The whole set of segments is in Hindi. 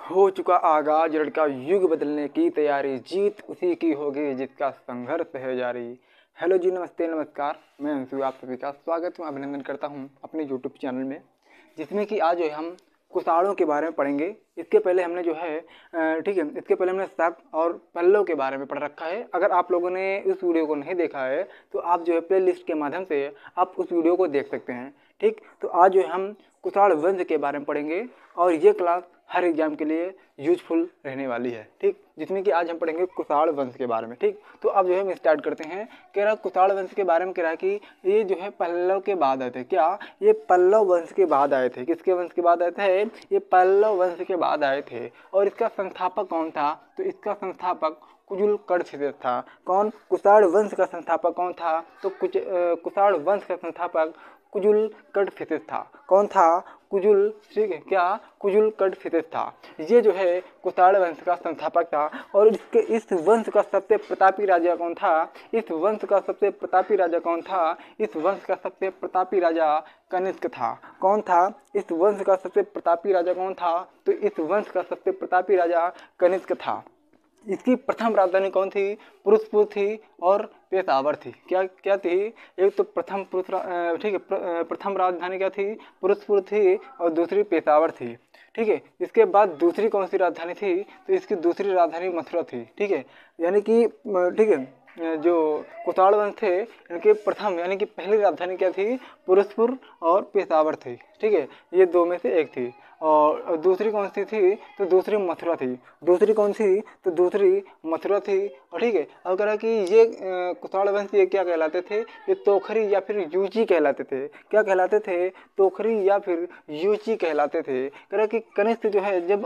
हो चुका आगाज लड़का युग बदलने की तैयारी, जीत उसी की होगी जिसका संघर्ष है जारी। हेलो जी, नमस्ते नमस्कार। मैं अंशु, आप सभी का स्वागत हूँ, अभिनंदन करता हूँ अपने यूट्यूब चैनल में, जिसमें कि आज जो है हम कुशाणों के बारे में पढ़ेंगे। इसके पहले हमने जो है ठीक है, इसके पहले हमने शक और पल्लव के बारे में पढ़ रखा है। अगर आप लोगों ने इस वीडियो को नहीं देखा है तो आप जो है प्ले लिस्ट के माध्यम से आप उस वीडियो को देख सकते हैं। ठीक, तो आज जो है हम कुशाण वंश के बारे में पढ़ेंगे और ये क्लास हर एग्जाम के लिए यूजफुल रहने वाली है। ठीक, जिसमें कि आज हम पढ़ेंगे कुशाण वंश के बारे में। ठीक, तो अब जो है हम स्टार्ट करते हैं। कह रहा कुशाण वंश के बारे में, कह रहा कि ये जो है पल्लव के बाद आए थे। क्या ये पल्लव वंश के बाद आए थे? किसके वंश के बाद आए थे? ये पल्लव वंश के बाद आए थे। और इसका संस्थापक कौन था? तो इसका संस्थापक कुजुल कण्ठशिथिर था। कौन? कुशाण वंश का संस्थापक कौन था? तो कुशाण वंश का संस्थापक कुजुल कण्ठशिथिर था। कौन था? कुजुल, ठीक है, क्या? कुजुल कण्ठशिथिर था। ये जो है कुशाण वंश का संस्थापक था। और इस वंश का सबसे प्रतापी राजा कौन था? इस वंश का सबसे प्रतापी राजा कौन था? इस वंश का सबसे प्रतापी राजा कनिष्क था। कौन था? इस वंश का सबसे प्रतापी राजा कौन था? तो इस वंश का सबसे प्रतापी राजा कनिष्क था। इसकी प्रथम राजधानी कौन थी? पुरुषपुर थी और पेशावर थी। क्या क्या थी? एक तो ठीक है, प्रथम राजधानी क्या थी? पुरुषपुर थी और दूसरी पेशावर थी। ठीक है, इसके बाद दूसरी कौन सी राजधानी थी? तो इसकी दूसरी राजधानी मथुरा थी। ठीक है, यानी कि ठीक है, जो कुशाण वंश थे इनके प्रथम यानी कि पहली राजधानी क्या थी? पुरुषपुर और पेशावर थी। ठीक है, ये दो में से एक थी। और दूसरी कौन सी थी? तो दूसरी मथुरा थी। दूसरी कौन सी? तो दूसरी मथुरा थी। और ठीक है, अब कह रहा कि ये कुशाण वंश ये क्या कहलाते थे? ये तोखरी या फिर यूची कहलाते थे। क्या कहलाते थे? तोखरी या फिर यूची कहलाते थे। कह रहा कि कनिष्क जो है जब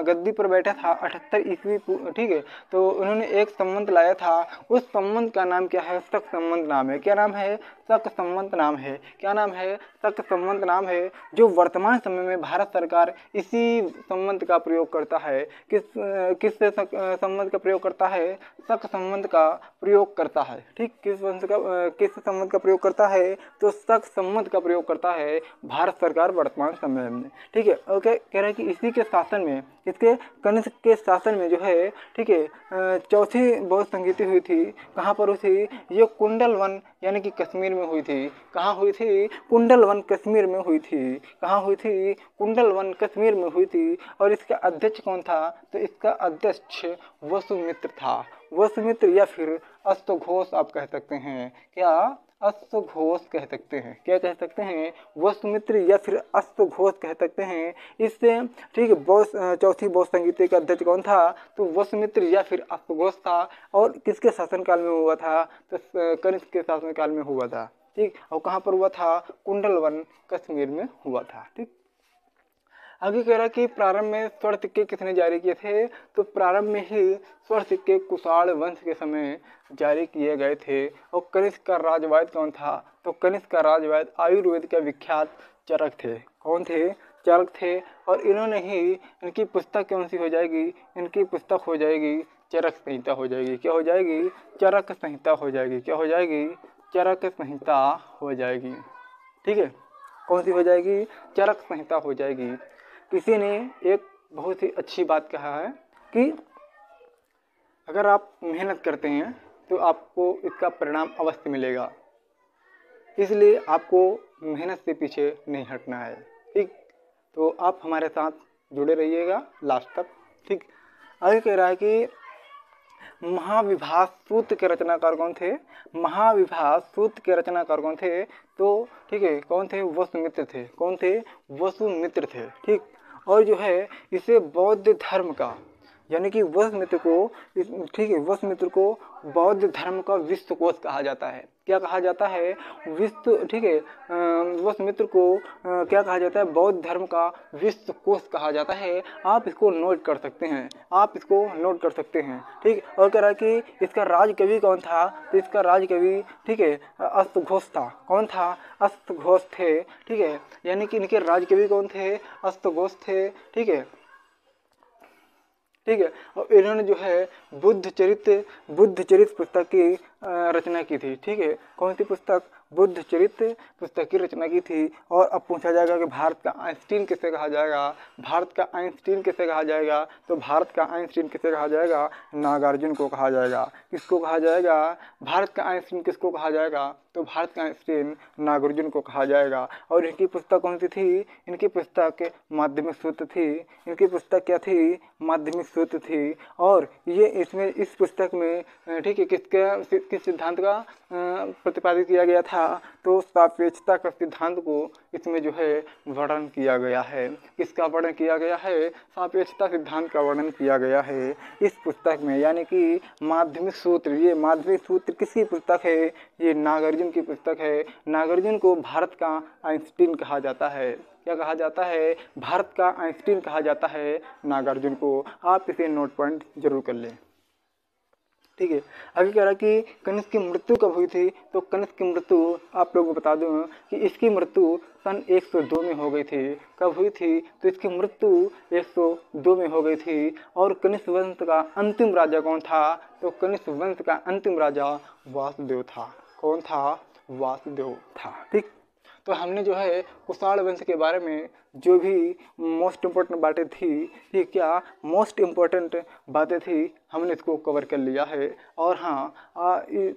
गद्दी पर बैठा था 78 ईस्वी, ठीक है, तो उन्होंने एक संबंध लाया था। उस संबंध का नाम क्या है? शक संबंध नाम है। क्या नाम है? शक संबंध नाम है। क्या नाम है? शक संबंध नाम है, जो वर्तमान समय में भारत सरकार इसी संबंध का प्रयोग करता है। किस संबंध का प्रयोग करता है? शक संबंध का प्रयोग करता है। ठीक, किस संबंध का प्रयोग करता है? तो शक संबंध का प्रयोग करता है भारत सरकार वर्तमान समय में। ठीक है, ओके, कह रहे हैं कि इसी के शासन में, इसके कनिष्क के शासन में जो है, ठीक है, चौथी बौद्ध संगीति हुई थी। कहाँ पर हुई थी? ये कुंडलवन यानी कि कश्मीर में हुई थी। कहाँ हुई थी? कुंडलवन कश्मीर में हुई थी। कहाँ हुई थी? कुंडलवन कश्मीर में हुई थी। और इसका अध्यक्ष कौन था? तो इसका अध्यक्ष वसुमित्र था। वसुमित्र या फिर अश्वघोष आप कह सकते हैं। क्या? अश्वघोष कह सकते हैं। क्या कह सकते हैं? वसुमित्र या फिर अश्वघोष कह सकते हैं इससे। ठीक है, चौथी बौद्ध संगीति का अध्यक्ष कौन था? तो वसुमित्र या फिर अश्वघोष था। और किसके शासनकाल में हुआ था? तो कनिष्क के शासनकाल में हुआ था। ठीक, और कहाँ पर हुआ था? कुंडलवन कश्मीर में हुआ था। ठीक, आगे कह रहा कि प्रारंभ में स्वर्ण सिक्के किसने जारी किए थे? तो प्रारंभ में ही स्वर्ण सिक्के कुशाण वंश के समय जारी किए गए थे। और कनिष्क का राजवैद्य कौन था? तो कनिष्क का राजवैद्य आयुर्वेद के विख्यात चरक थे। कौन थे? चरक थे। और इन्होंने ही, इनकी पुस्तक कौन सी हो जाएगी? इनकी पुस्तक हो जाएगी चरक संहिता हो जाएगी। क्या हो जाएगी? चरक संहिता हो जाएगी। क्या हो जाएगी? चरक संहिता हो जाएगी। ठीक है, कौन सी हो जाएगी? चरक संहिता हो जाएगी। किसी ने एक बहुत ही अच्छी बात कहा है कि अगर आप मेहनत करते हैं तो आपको इसका परिणाम अवश्य मिलेगा, इसलिए आपको मेहनत से पीछे नहीं हटना है। ठीक, तो आप हमारे साथ जुड़े रहिएगा लास्ट तक। ठीक, आगे कह रहा है कि महाविभास सूत्र के रचनाकार कौन थे? महाविभास सूत्र के रचनाकार कौन थे? तो ठीक है, कौन थे? वसुमित्र थे। कौन थे? वसुमित्र थे। ठीक, और जो है इसे बौद्ध धर्म का यानी कि वसुमित्र को, ठीक है, वसुमित्र को बौद्ध धर्म का विश्वकोश कहा जाता है। क्या कहा जाता है? विश्व, ठीक है, वसुमित्र को क्या कहा जाता है? बौद्ध धर्म का विश्वकोश कहा जाता है। आप इसको नोट कर सकते हैं। आप इसको नोट कर सकते हैं। ठीक, और कह रहा है कि इसका राजकवि कौन था? तो इसका राजकवि, ठीक है, अश्वघोष था। कौन था? अश्वघोष थे। ठीक है, यानी कि इनके राजकवि कौन थे? अश्वघोष थे। ठीक है, ठीक है, और इन्होंने जो है बुद्ध चरित्र पुस्तक की रचना की थी। ठीक है, कौन सी पुस्तक? बुद्ध चरित्र पुस्तक की रचना की थी। और अब पूछा जाएगा कि भारत का आइंस्टीन किसे कहा जाएगा? भारत का आइंस्टीन किसे कहा जाएगा? तो भारत का आइंस्टीन किसे कहा जाएगा? नागार्जुन को कहा जाएगा। किसको कहा जाएगा? भारत का आइंस्टीन किसको कहा जाएगा? तो भारत का आइंस्टीन नागार्जुन को कहा जाएगा। और इनकी पुस्तक कौन सी थी? इनकी पुस्तक माध्यमिक सूत्र थी। इनकी पुस्तक क्या थी? माध्यमिक सूत्र थी। और ये इसमें इस पुस्तक में ठीक है किस सिद्धांत का प्रतिपादित किया गया था? तो सापेक्षता का सिद्धांत को इसमें जो है वर्णन किया गया है। किसका वर्णन किया गया है? सापेक्षता सिद्धांत का वर्णन किया गया है इस पुस्तक में। यानी कि माध्यमिक सूत्र, ये माध्यमिक सूत्र किसकी पुस्तक है? ये नागार्जुन की पुस्तक है। नागार्जुन को भारत का आइंस्टीन कहा जाता है। क्या कहा जाता है? भारत का आइंस्टीन कहा जाता है नागार्जुन को। आप इसे नोट पॉइंट जरूर कर लें। ठीक है, आगे कह रहा कि कनिष्क की मृत्यु कब हुई थी? तो कनिष्क की मृत्यु आप लोगों को बता दूं कि इसकी मृत्यु सन 102 में हो गई थी। कब हुई थी? तो इसकी मृत्यु 102 में हो गई थी। और कनिष्क वंश का अंतिम राजा कौन था? तो कनिष्क वंश का अंतिम राजा वासुदेव था। कौन था? वासुदेव था। ठीक, तो हमने जो है कुषाण वंश के बारे में जो भी मोस्ट इम्पोर्टेंट बातें थी, ये क्या मोस्ट इम्पोर्टेंट बातें थी, हमने इसको कवर कर लिया है। और हाँ,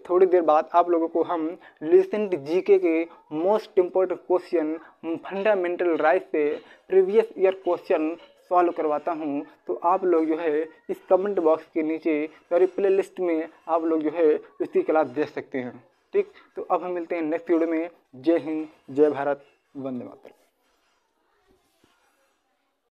थोड़ी देर बाद आप लोगों को हम रिसेंट जीके के most important question fundamental right से प्रीवियस ईयर क्वेश्चन सॉल्व करवाता हूँ। तो आप लोग जो है इस कमेंट बॉक्स के नीचे सॉरी प्ले लिस्ट में आप लोग जो है इसकी क्लास देख सकते हैं। ठीक, तो अब हम मिलते हैं नेक्स्ट वीडियो में। जय हिंद, जय भारत, वंदे मातरम।